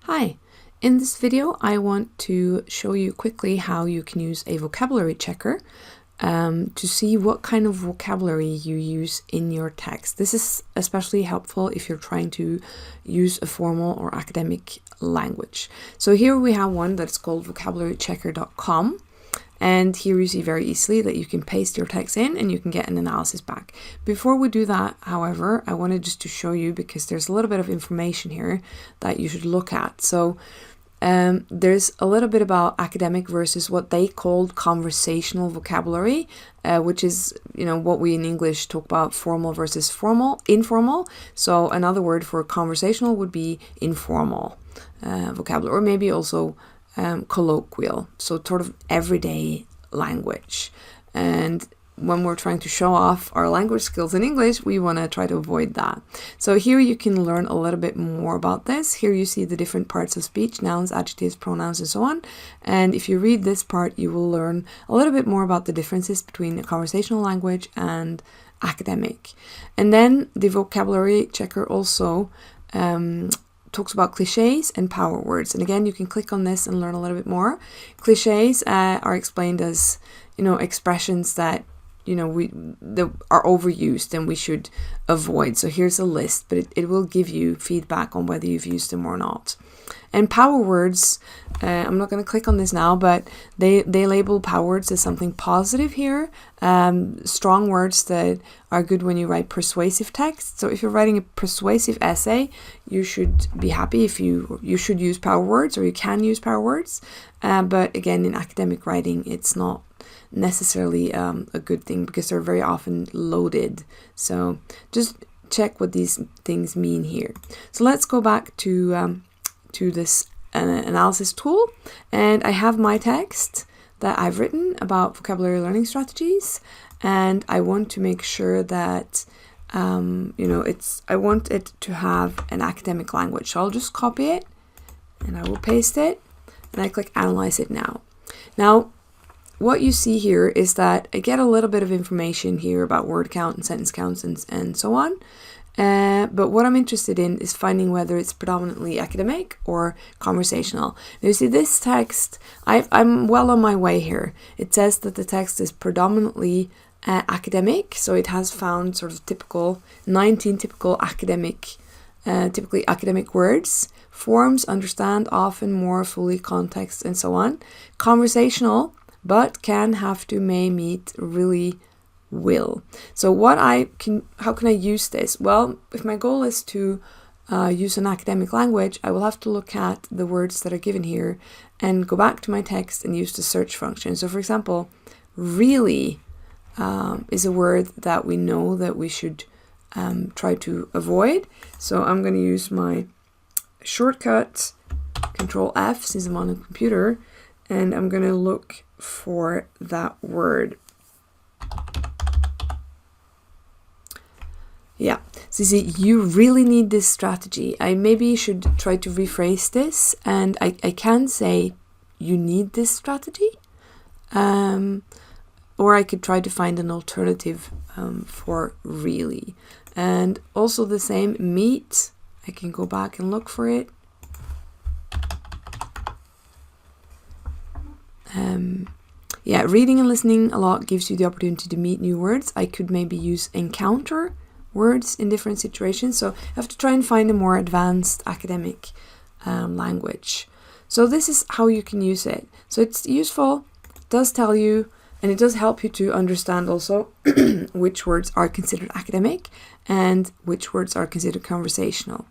Hi, in this video I want to show you quickly how you can use a vocabulary checker to see what kind of vocabulary you use in your text. This is especially helpful if you're trying to use a formal or academic language. So here we have one that's called vocabularychecker.com. And here you see very easily that you can paste your text in and you can get an analysis back. Before we do that, however, I wanted just to show you, because there's a little bit of information here that you should look at. So there's a little bit about academic versus what they called conversational vocabulary, which is, what we in English talk about formal versus informal. So another word for conversational would be informal vocabulary, or maybe also colloquial, so sort of everyday language. And when we're trying to show off our language skills in English, we want to try to avoid that. So here you can learn a little bit more about this. Here you see the different parts of speech: nouns, adjectives, pronouns, and so on. And if you read this part, you will learn a little bit more about the differences between a conversational language and academic. And then the vocabulary checker also talks about cliches and power words. And again, you can click on this and learn a little bit more. Cliches are explained as, expressions that, that are overused and we should avoid. So here's a list, but it will give you feedback on whether you've used them or not. And power words, I'm not going to click on this now, but they label power words as something positive here. Strong words that are good when you write persuasive text. So if you're writing a persuasive essay, you should be happy if you should use power words, or you can use power words. But again, in academic writing, it's not necessarily a good thing because they're very often loaded. So just check what these things mean here. So let's go back to this analysis tool, and I have my text that I've written about vocabulary learning strategies, and I want to make sure that I want it to have an academic language. So I'll just copy it and I will paste it, and I click analyze it now. Now what you see here is that I get a little bit of information here about word count and sentence counts and so on. But what I'm interested in is finding whether it's predominantly academic or conversational. Now you see this text, I'm well on my way here. It says that the text is predominantly academic, so it has found sort of 19 typical typically academic words. Forms: understand, often, more, fully, context, and so on. Conversational, but can, have to, may, meet, really, will. So how can I use this? Well, if my goal is to use an academic language, I will have to look at the words that are given here and go back to my text and use the search function. So for example, really is a word that we know that we should try to avoid. So I'm going to use my shortcut Control F since I'm on a computer, and I'm going to look for that word. Yeah, so you see, you really need this strategy. I maybe should try to rephrase this, and I can say you need this strategy, or I could try to find an alternative for really. And also the same, meet, I can go back and look for it. Yeah, reading and listening a lot gives you the opportunity to meet new words. I could maybe use encounter words in different situations. So I have to try and find a more advanced academic language. So this is how you can use it. So it's useful, it does tell you, and it does help you to understand also which words are considered academic and which words are considered conversational.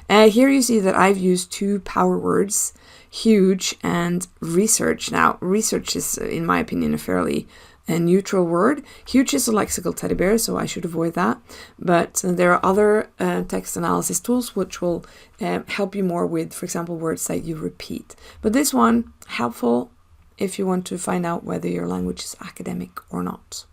Here you see that I've used two power words: huge and research. Now, research is, in my opinion, a fairly neutral word. Huge is a lexical teddy bear, so I should avoid that. But there are other text analysis tools which will help you more with, for example, words that you repeat. But this one, helpful if you want to find out whether your language is academic or not.